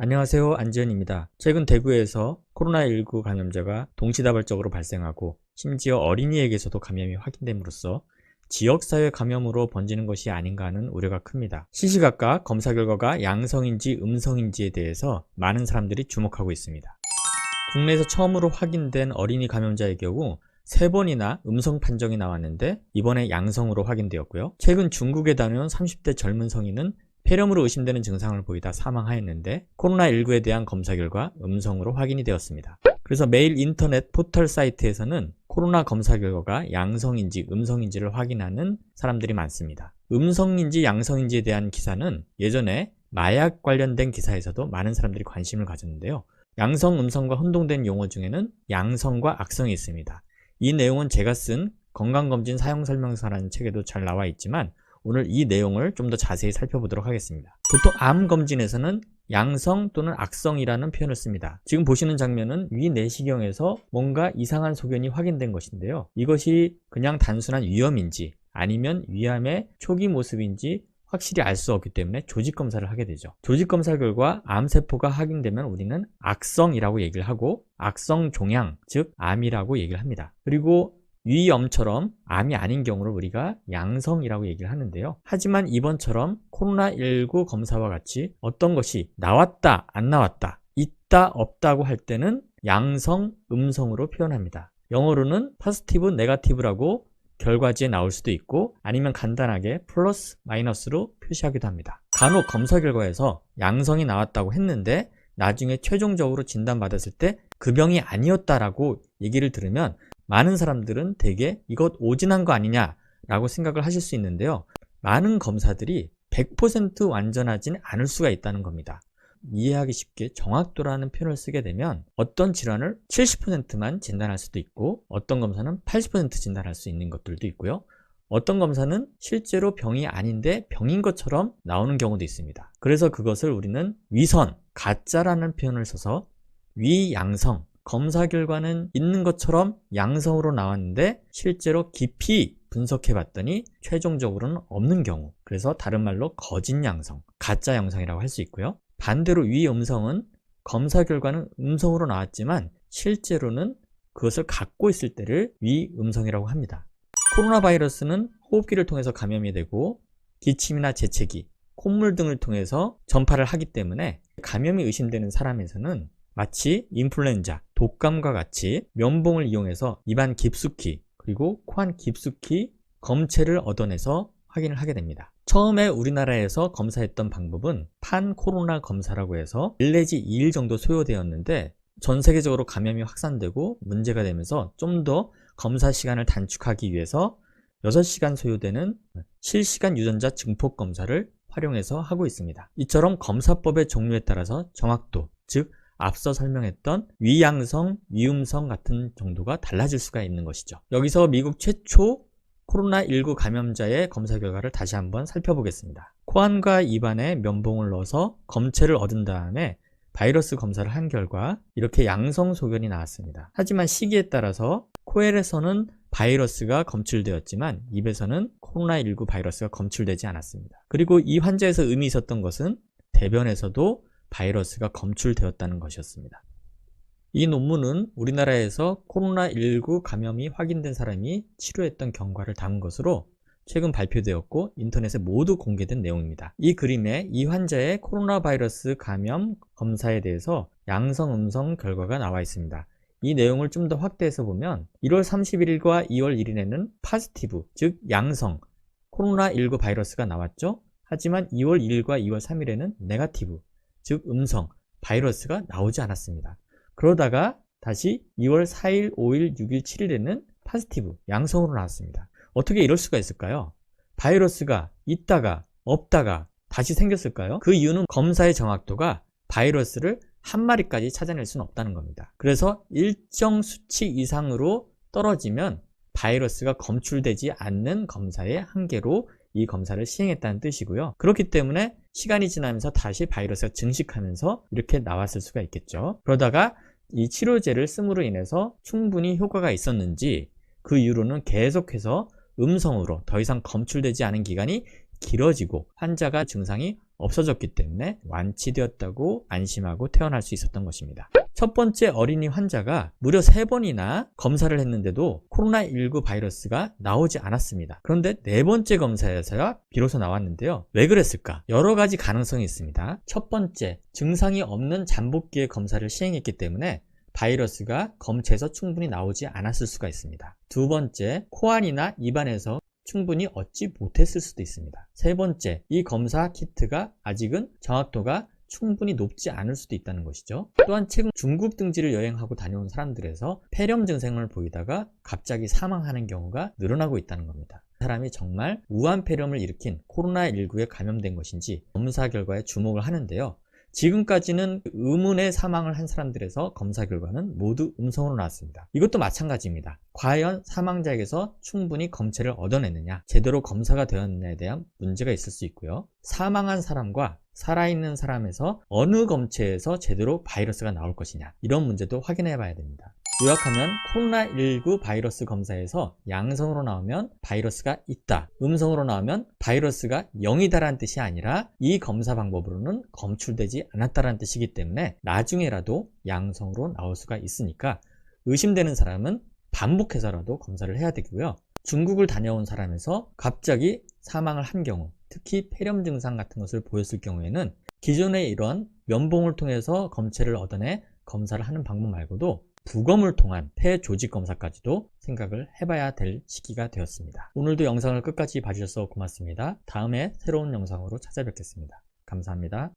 안녕하세요. 안지현입니다. 최근 대구에서 코로나19 감염자가 동시다발적으로 발생하고 심지어 어린이에게서도 감염이 확인됨으로써 지역사회 감염으로 번지는 것이 아닌가 하는 우려가 큽니다. 시시각각 검사 결과가 양성인지 음성인지에 대해서 많은 사람들이 주목하고 있습니다. 국내에서 처음으로 확인된 어린이 감염자의 경우 3번이나 음성 판정이 나왔는데 이번에 양성으로 확인되었고요. 최근 중국에 다녀온 30대 젊은 성인은 폐렴으로 의심되는 증상을 보이다 사망하였는데 코로나19에 대한 검사 결과 음성으로 확인이 되었습니다. 그래서 매일 인터넷 포털 사이트에서는 코로나 검사 결과가 양성인지 음성인지를 확인하는 사람들이 많습니다. 음성인지 양성인지에 대한 기사는 예전에 마약 관련된 기사에서도 많은 사람들이 관심을 가졌는데요. 양성, 음성과 혼동된 용어 중에는 양성과 악성이 있습니다. 이 내용은 제가 쓴 건강검진 사용설명서라는 책에도 잘 나와 있지만 오늘 이 내용을 좀 더 자세히 살펴보도록 하겠습니다. 보통 암 검진에서는 양성 또는 악성이라는 표현을 씁니다. 지금 보시는 장면은 위 내시경에서 뭔가 이상한 소견이 확인된 것인데요. 이것이 그냥 단순한 위염인지 아니면 위암의 초기 모습인지 확실히 알 수 없기 때문에 조직검사를 하게 되죠. 조직검사 결과 암세포가 확인되면 우리는 악성이라고 얘기를 하고 악성 종양, 즉 암이라고 얘기를 합니다. 그리고 위염처럼 암이 아닌 경우를 우리가 양성이라고 얘기를 하는데요. 하지만 이번처럼 코로나19 검사와 같이 어떤 것이 나왔다, 안 나왔다, 있다, 없다고 할 때는 양성, 음성으로 표현합니다. 영어로는 포지티브, 네거티브라고 결과지에 나올 수도 있고 아니면 간단하게 플러스, 마이너스로 표시하기도 합니다. 간혹 검사 결과에서 양성이 나왔다고 했는데 나중에 최종적으로 진단받았을 때 그 병이 아니었다라고 얘기를 들으면 많은 사람들은 대개 이것 오진한 거 아니냐라고 생각을 하실 수 있는데요. 많은 검사들이 100% 완전하진 않을 수가 있다는 겁니다. 이해하기 쉽게 정확도라는 표현을 쓰게 되면 어떤 질환을 70%만 진단할 수도 있고 어떤 검사는 80% 진단할 수 있는 것들도 있고요. 어떤 검사는 실제로 병이 아닌데 병인 것처럼 나오는 경우도 있습니다. 그래서 그것을 우리는 위선, 가짜라는 표현을 써서 위양성, 검사 결과는 있는 것처럼 양성으로 나왔는데 실제로 깊이 분석해 봤더니 최종적으로는 없는 경우, 그래서 다른 말로 거짓 양성, 가짜 양성이라고 할 수 있고요. 반대로 위음성은 검사 결과는 음성으로 나왔지만 실제로는 그것을 갖고 있을 때를 위음성이라고 합니다. 코로나 바이러스는 호흡기를 통해서 감염이 되고 기침이나 재채기, 콧물 등을 통해서 전파를 하기 때문에 감염이 의심되는 사람에서는 마치 인플루엔자, 독감과 같이 면봉을 이용해서 입안 깊숙이 그리고 코안 깊숙이 검체를 얻어내서 확인을 하게 됩니다. 처음에 우리나라에서 검사했던 방법은 판코로나 검사라고 해서 1 내지 2일 정도 소요되었는데 전 세계적으로 감염이 확산되고 문제가 되면서 좀 더 검사 시간을 단축하기 위해서 6시간 소요되는 실시간 유전자 증폭 검사를 활용해서 하고 있습니다. 이처럼 검사법의 종류에 따라서 정확도, 즉 앞서 설명했던 위양성, 위음성 같은 정도가 달라질 수가 있는 것이죠. 여기서 미국 최초 코로나19 감염자의 검사 결과를 다시 한번 살펴보겠습니다. 코안과 입안에 면봉을 넣어서 검체를 얻은 다음에 바이러스 검사를 한 결과 이렇게 양성 소견이 나왔습니다. 하지만 시기에 따라서 코엘에서는 바이러스가 검출되었지만 입에서는 코로나19 바이러스가 검출되지 않았습니다. 그리고 이 환자에서 의미 있었던 것은 대변에서도 바이러스가 검출되었다는 것이었습니다. 이 논문은 우리나라에서 코로나19 감염이 확인된 사람이 치료했던 경과를 담은 것으로 최근 발표되었고 인터넷에 모두 공개된 내용입니다. 이 그림에 이 환자의 코로나 바이러스 감염 검사에 대해서 양성, 음성 결과가 나와 있습니다. 이 내용을 좀 더 확대해서 보면 1월 31일과 2월 1일에는 포지티브, 즉 양성, 코로나19 바이러스가 나왔죠. 하지만 2월 1일과 2월 3일에는 네거티브, 즉 음성, 바이러스가 나오지 않았습니다. 그러다가 다시 2월 4일, 5일, 6일, 7일에는 포지티브, 양성으로 나왔습니다. 어떻게 이럴 수가 있을까요? 바이러스가 있다가 없다가 다시 생겼을까요? 그 이유는 검사의 정확도가 바이러스를 한 마리까지 찾아낼 수는 없다는 겁니다. 그래서 일정 수치 이상으로 떨어지면 바이러스가 검출되지 않는 검사의 한계로 이 검사를 시행했다는 뜻이고요. 그렇기 때문에 시간이 지나면서 다시 바이러스가 증식하면서 이렇게 나왔을 수가 있겠죠. 그러다가 이 치료제를 씀으로 인해서 충분히 효과가 있었는지 그 이후로는 계속해서 음성으로 더 이상 검출되지 않은 기간이 길어지고 환자가 증상이 없어졌기 때문에 완치되었다고 안심하고 퇴원할 수 있었던 것입니다. 첫 번째 어린이 환자가 무려 3번이나 검사를 했는데도 코로나19 바이러스가 나오지 않았습니다. 그런데 4번째 검사에서야 비로소 나왔는데요. 왜 그랬을까? 여러 가지 가능성이 있습니다. 첫 번째, 증상이 없는 잠복기에 검사를 시행했기 때문에 바이러스가 검체에서 충분히 나오지 않았을 수가 있습니다. 두 번째, 코안이나 입안에서 충분히 얻지 못했을 수도 있습니다. 세 번째, 이 검사 키트가 아직은 정확도가 충분히 높지 않을 수도 있다는 것이죠. 또한 최근 중국 등지를 여행하고 다녀온 사람들에서 폐렴 증상을 보이다가 갑자기 사망하는 경우가 늘어나고 있다는 겁니다. 사람이 정말 우한 폐렴을 일으킨 코로나19에 감염된 것인지 검사 결과에 주목을 하는데요. 지금까지는 의문의 사망을 한 사람들에서 검사 결과는 모두 음성으로 나왔습니다. 이것도 마찬가지입니다. 과연 사망자에게서 충분히 검체를 얻어냈느냐, 제대로 검사가 되었느냐에 대한 문제가 있을 수 있고요. 사망한 사람과 살아있는 사람에서 어느 검체에서 제대로 바이러스가 나올 것이냐, 이런 문제도 확인해 봐야 됩니다. 요약하면 코로나19 바이러스 검사에서 양성으로 나오면 바이러스가 있다, 음성으로 나오면 바이러스가 0이다라는 뜻이 아니라 이 검사 방법으로는 검출되지 않았다라는 뜻이기 때문에 나중에라도 양성으로 나올 수가 있으니까 의심되는 사람은 반복해서라도 검사를 해야 되고요. 중국을 다녀온 사람에서 갑자기 사망을 한 경우, 특히 폐렴 증상 같은 것을 보였을 경우에는 기존의 이런 면봉을 통해서 검체를 얻어내 검사를 하는 방법 말고도 부검을 통한 폐 조직 검사까지도 생각을 해봐야 될 시기가 되었습니다. 오늘도 영상을 끝까지 봐주셔서 고맙습니다. 다음에 새로운 영상으로 찾아뵙겠습니다. 감사합니다.